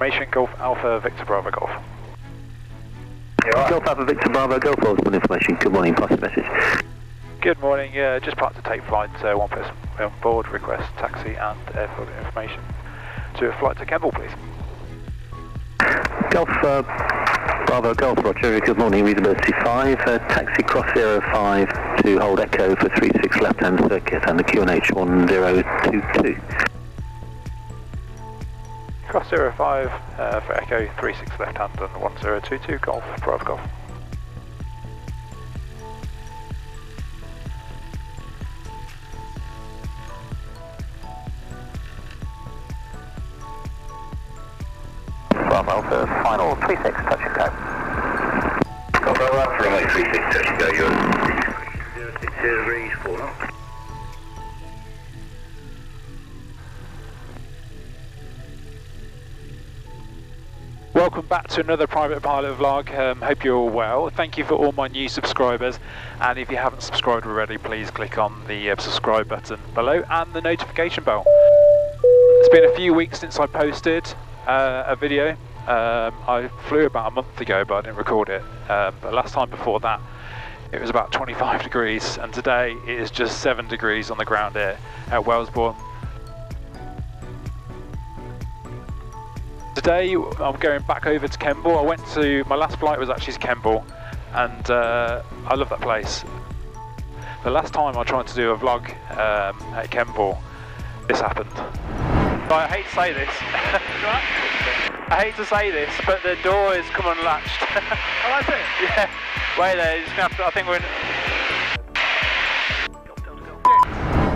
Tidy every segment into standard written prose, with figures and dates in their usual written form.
information, Golf Alpha Victor Bravo Golf. Golf Alpha Victor Bravo Golf, Wellesbourne information. Good morning, pass the message. Good morning, just parked to take flight, one person on board, request taxi and airfield information to a flight to Kemble, please. Golf Bravo Golf, Roger, good morning, readability 5, taxi cross 05 to hold echo for 36 left hand circuit and the QNH 1022. Cross 05 for echo 36 left hand and 1022, Golf Bravo Golf. Bravo Alpha, final 36, touch and go. Golf Alpha, runway 36, touch and go, you're 060 read, 4 knots. Welcome back to another private pilot vlog. Hope you're all well. Thank you for all my new subscribers, and if you haven't subscribed already, please click on the subscribe button below and the notification bell. It's been a few weeks since I posted a video. I flew about a month ago, but I didn't record it. But last time before that, it was about 25 degrees, and today it is just 7 degrees on the ground here at Wellesbourne. Today I'm going back over to Kemble. My last flight was actually to Kemble, and I love that place. The last time I tried to do a vlog at Kemble, this happened. I hate to say this. I hate to say this, but the door is come unlatched. Oh, that's it? Yeah. Wait there, you're just gonna have to, I think we're in...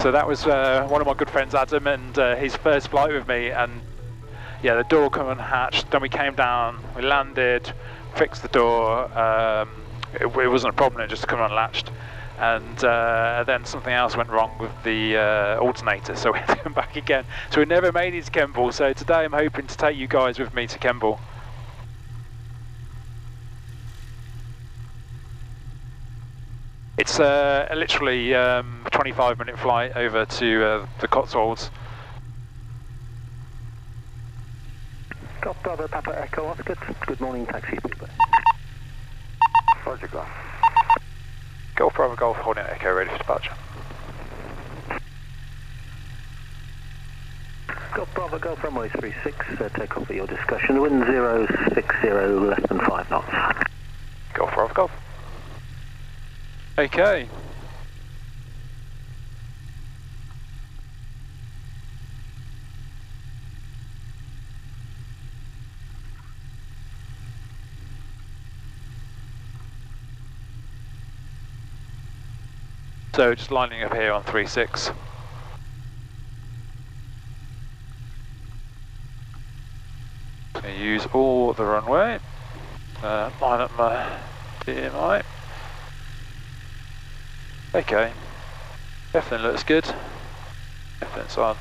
So that was one of my good friends, Adam, and his first flight with me, and yeah, the door come unhatched, then we came down, we landed, fixed the door, it wasn't a problem, it just come unlatched, and then something else went wrong with the alternator, so we had to come back again. So we never made it to Kemble, so today I'm hoping to take you guys with me to Kemble. It's literally a 25-minute flight over to the Cotswolds. Golf Bravo Papa Echo Oscar, good morning, taxi people. Roger, Golf. Golf Bravo Golf, holding echo, ready for departure. Golf Bravo Golf, runway 36, take off for your discussion. Wind 060, less than 5 knots. Golf Bravo Golf. Okay. So just lining up here on 36. Going to use all the runway. Line up my DMI. Okay. Everything looks good. Everything's on.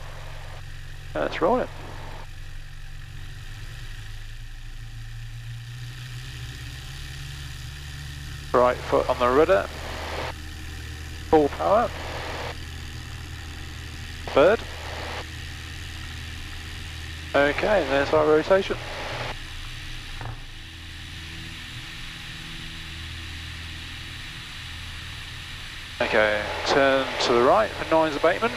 Let's roll it. Right foot on the rudder. Full power. Third. Okay, there's our rotation. Okay, turn to the right for noise abatement.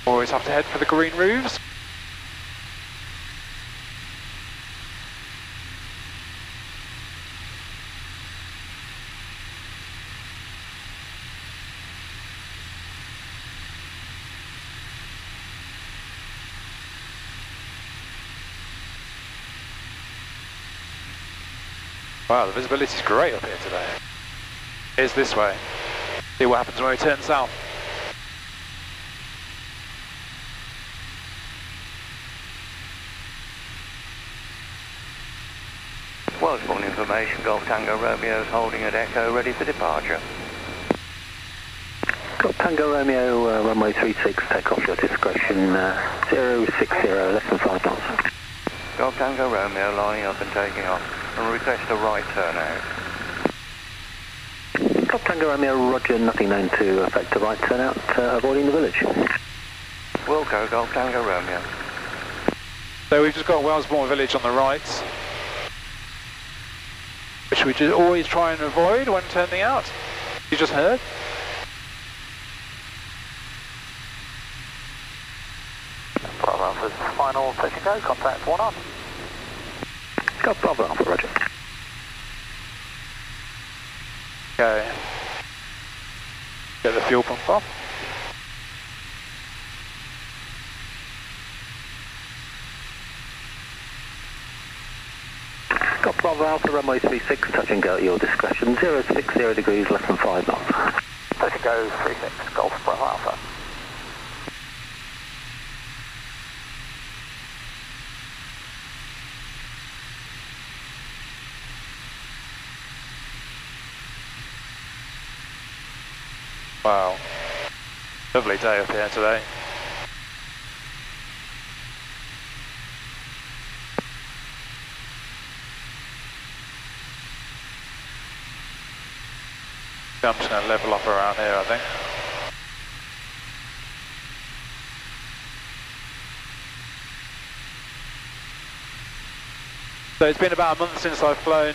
Always have to head for the green roofs. Wow, the visibility is great up here today. Here's this way. See what happens when we turn south. Wellesbourne information, Golf Tango Romeo is holding at Echo, ready for departure. Golf Tango Romeo, runway 36, take off your discretion, 060, less than 5 knots. Golf Tango Romeo lining up and taking off, and request a right turn out. Golf Tango Romeo, roger, nothing known to affect the right turnout, avoiding the village. We'll go Golf Tango Romeo. So we've just got Wellesbourne village on the right, which we just always try and avoid when turning out. You just heard. Bravo Alpha's final touch and go, contact 1 on. Golf Bravo Alpha, roger. Okay. Get the fuel pump off. Golf Bravo Alpha, runway 36, touch and go at your discretion, 060 degrees, less than 5 knots. Touch and go 36, Golf Bravo Alpha. Wow. Lovely day up here today. I'm just going to level up around here, I think. So it's been about a month since I've flown.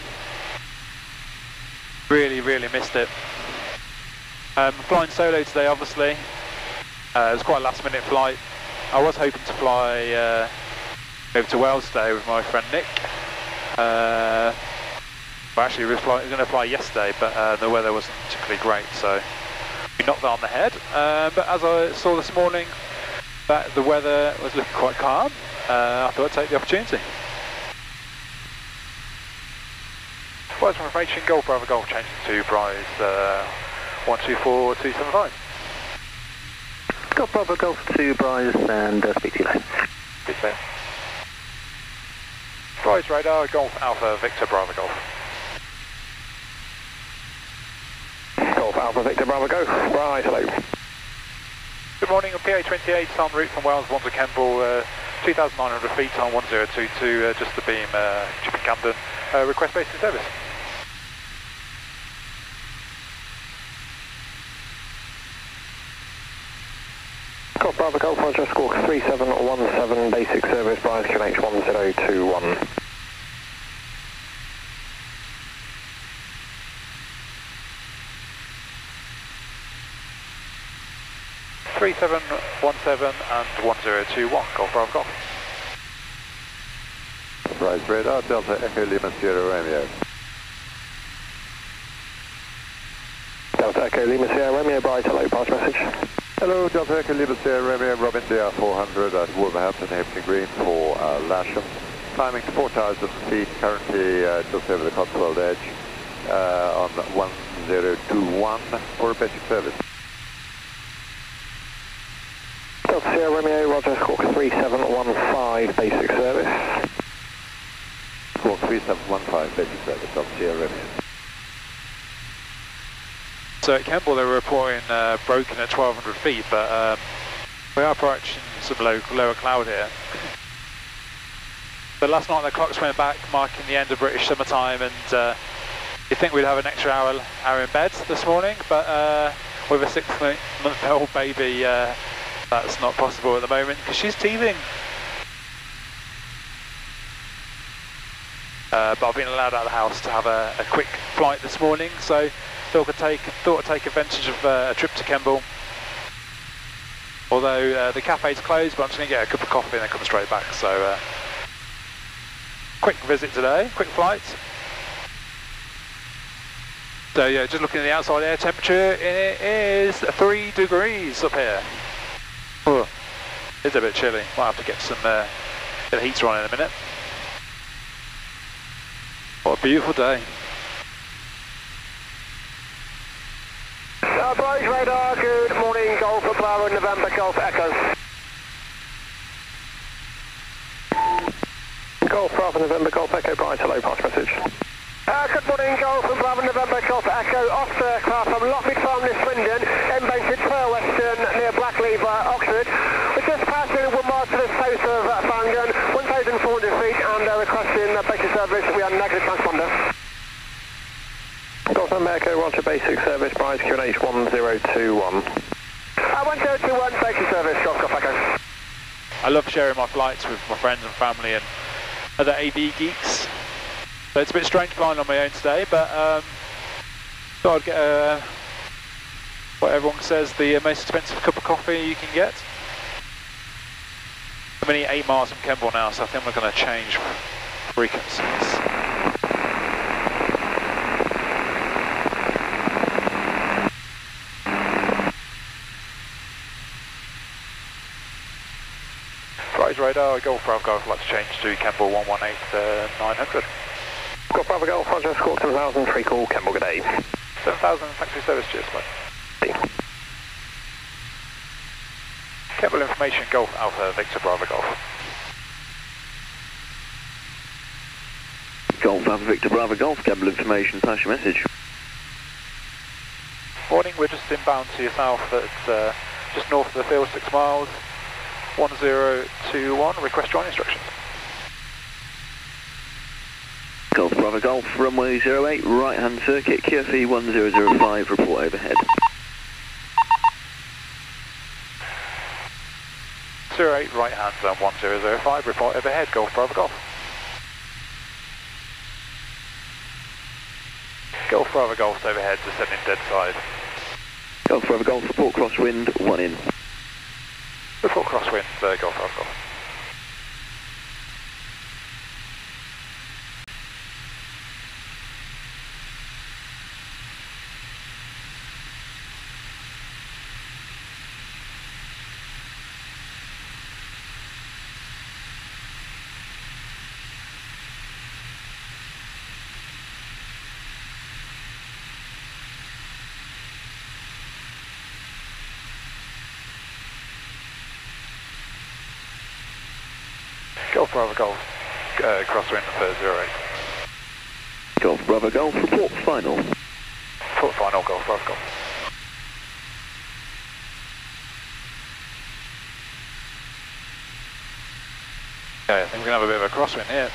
Really, really missed it. Flying solo today, obviously. It was quite a last-minute flight. I was hoping to fly over to Wales today with my friend Nick. Well, actually, we were going to fly yesterday, but the weather wasn't particularly great, so we knocked that on the head. But as I saw this morning, that the weather was looking quite calm. I thought I'd take the opportunity. Wellesbourne information, Golf Bravo Golf, changing to Prize 124275. Golf Bravo Golf 2, Bryce, and speak to you later. Good sir. Prize radar, Golf Alpha Victor Bravo Golf. Golf Alpha Victor Bravo Go. Right, hello. Good morning, on PA28 en route from Wellesbourne to Kemble, 2,900 feet on 1022, just the beam, Chipping Camden, request basic service. Golf Bravo Golf, Roger, squawk 3717, basic service, Bryce QNH 1021. and 1021, Golf Bravo Golf. Bryce radar, Delta Echo Lima Sierra Romeo. Delta Echo Lima Sierra Romeo, Bryce, hello, pass message. Hello, Delta Echo Lima Sierra Romeo, Robin DR 400 at Wolverhampton, Hampton Green for Lasham. Climbing to 4,000 feet, currently just over the Cotswold edge on 1021 for a basic service. Delta Sierra Romeo, Roger, squawk 3715, basic service. Squawk 3715, basic service, Delta Sierra Romeo. So at Kemble they were reporting broken at 1,200 feet, but we are approaching some lower cloud here. But last night the clocks went back, marking the end of British summertime, and you'd think we'd have an extra hour in bed this morning, but with a 6-month-old baby, that's not possible at the moment because she's teething. But I've been allowed out of the house to have a quick flight this morning, so thought I'd take advantage of a trip to Kemble. Although the cafe's closed, but I'm just going to get a cup of coffee and then come straight back. So quick visit today, quick flight. So yeah, just looking at the outside air temperature, it is 3 degrees up here. Oh, it's a bit chilly. Might have to get some get the heater on in a minute. What a beautiful day. Bryce radar, good morning, Golf Bravo November, Golf Echo. Golf Bravo November, Golf Echo, Bryce, hello, pass message. Good morning, Golf Bravo November, Golf Echo, Officer aircraft from Lockwood Farm near Swindon, inbound Fair Western near Blacklever, Oxford. We're just passing 1 mile to the south of Farringdon, 1,400 feet, and requesting basic service. We are negative transponder. Golf November Echo, Roger, Roger, basic service, price QNH 1021. 1021, basic service, Golf Echo. I love sharing my flights with my friends and family and other AV geeks. So it's a bit strange flying on my own today, but thought I'd get what everyone says the most expensive cup of coffee you can get. I'm only 8 miles from Kemble now, so I think we're going to change frequencies. Rise radar, Golf Bravo Golf, let's change to Kemble 118-900. Golf Bravo Golf, Roger, squawk 7000, free call, Kemble, good day. 7000, taxi service, cheers, mate. Kemble information, Golf Alpha, Victor Bravo Golf. Golf Alpha Victor Bravo Golf, Kemble information, pass your message. Morning, we're just inbound to your south at just north of the field, 6 miles, 1021, request join instructions. Golf Bravo Golf, runway 08, right hand circuit, QFE 1005, report overhead. 08, right hand zone 1005, report overhead, Golf Bravo Golf. Golf Bravo Golf overhead, descending dead side. Golf Bravo Golf, report crosswind, 1 in. Report crosswind, Golf Bravo Golf. Golf Bravo Golf, crosswind for 08. Golf Bravo Golf, report final. Report final, Golf Bravo Golf. Okay, I think we're going to have a bit of a crosswind here.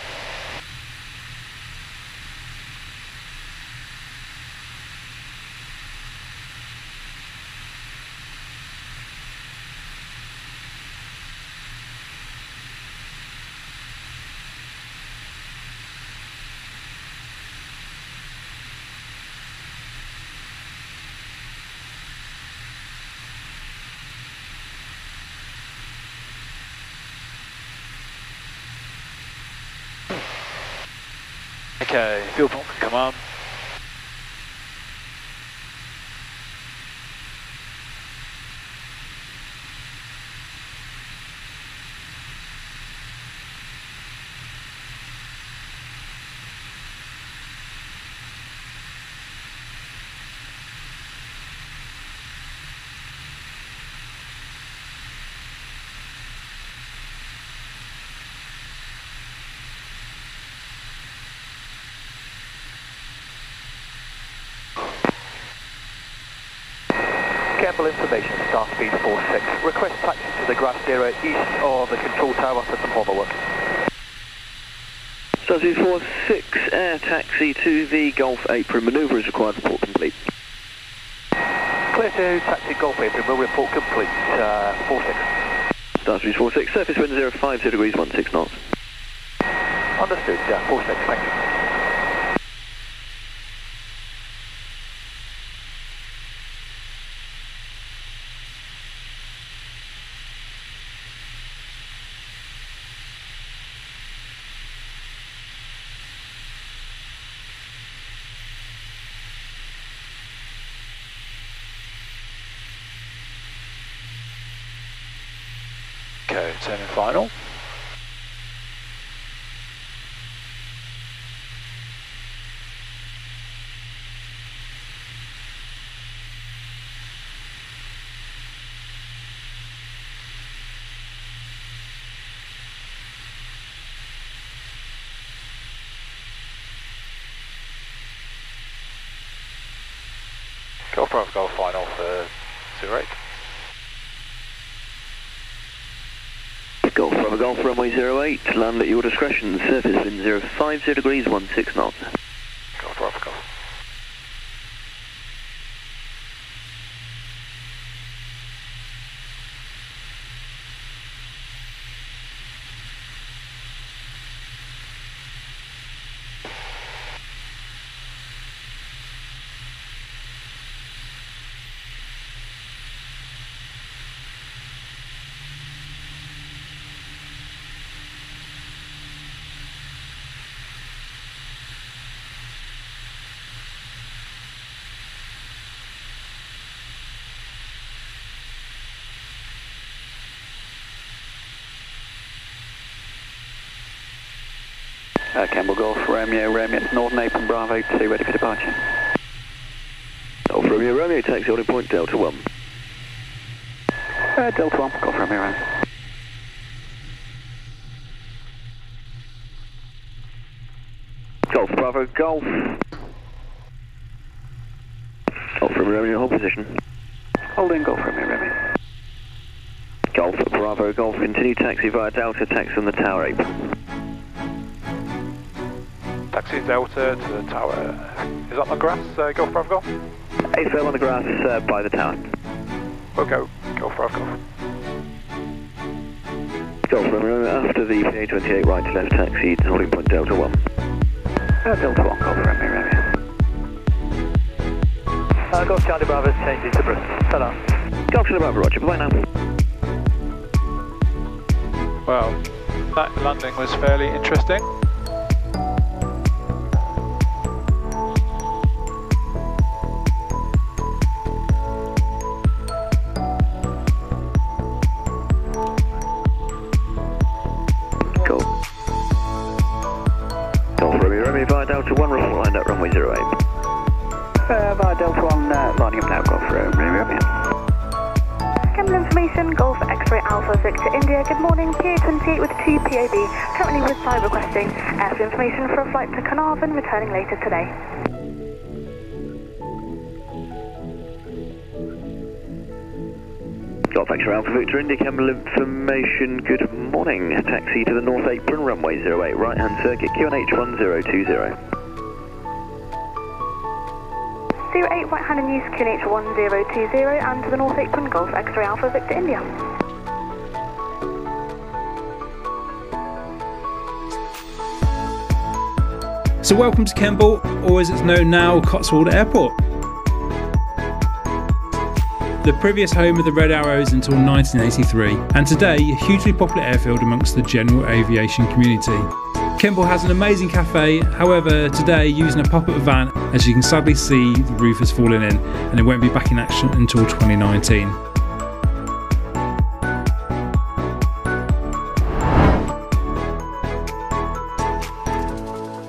Okay, fuel pump can come on. Kemble information, star speed 46. Request taxi to the grass area east of the control tower for some hover work. Star speed 46, air taxi to the Golf apron, manoeuvre is required, report complete. Clear to taxi Golf apron, will report complete, 46. Star speed 46, surface wind 050 degrees, 16 knots. Understood, 46, thank you. Okay, turning final. Golf Bravo Golf final for 08. Golf Bravo Golf, runway 08, land at your discretion, surface wind 050 degrees, 16 knots. Golf Bravo Golf. Kemble Golf, Romeo, Northern Apron, Bravo 2, ready for departure. Golf Romeo, Romeo, taxi holding point Delta 1. Delta 1, Golf Romeo, Romeo. Golf Bravo, Golf. Golf Romeo, Romeo, hold position. Holding Golf Romeo, Romeo. Golf Bravo, Golf, continue taxi via Delta, taxi on the tower apron. Taxi Delta to the tower. Is that on the grass, Golf Bravo Golf? AFL on the grass by the tower. We'll go Golf Bravo Golf. Golf Romeo, after the PA28 right to left taxi, holding point Delta 1. Delta 1, Golf Romeo, Romeo. Golf Charlie Bravo's changing to Bristol. Ta-da. Golf Charlie Bravo, roger, bye now. Well, that landing was fairly interesting. Golf Romeo, Romeo via Delta 1, report lined up runway 08. Via Delta 1, lining up now, Golf Romeo, Romeo. Kemble information, Golf X-ray Alpha Victor India, good morning, PA28 with 2 POB, currently with side requesting airfield information for a flight to Carnarvon, returning later today. Golf X-ray Alpha Victor India, Kemble information, good morning. Taxi to the North Apron, runway 08, right-hand circuit, QNH 1020. 08 right-hand and use QNH 1020 and to the North Apron, Golf X-ray Alpha Victor India. So welcome to Kemble, or as it's known now, Cotswold Airport. The previous home of the Red Arrows until 1983, and today a hugely popular airfield amongst the general aviation community. Kemble has an amazing cafe, however today using a pop-up van, as you can sadly see the roof has fallen in and it won't be back in action until 2019.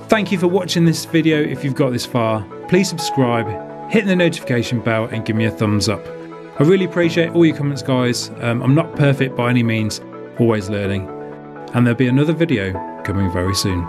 Thank you for watching this video. If you've got this far, please subscribe, hit the notification bell and give me a thumbs up. I really appreciate all your comments, guys. I'm not perfect by any means, always learning. And there'll be another video coming very soon.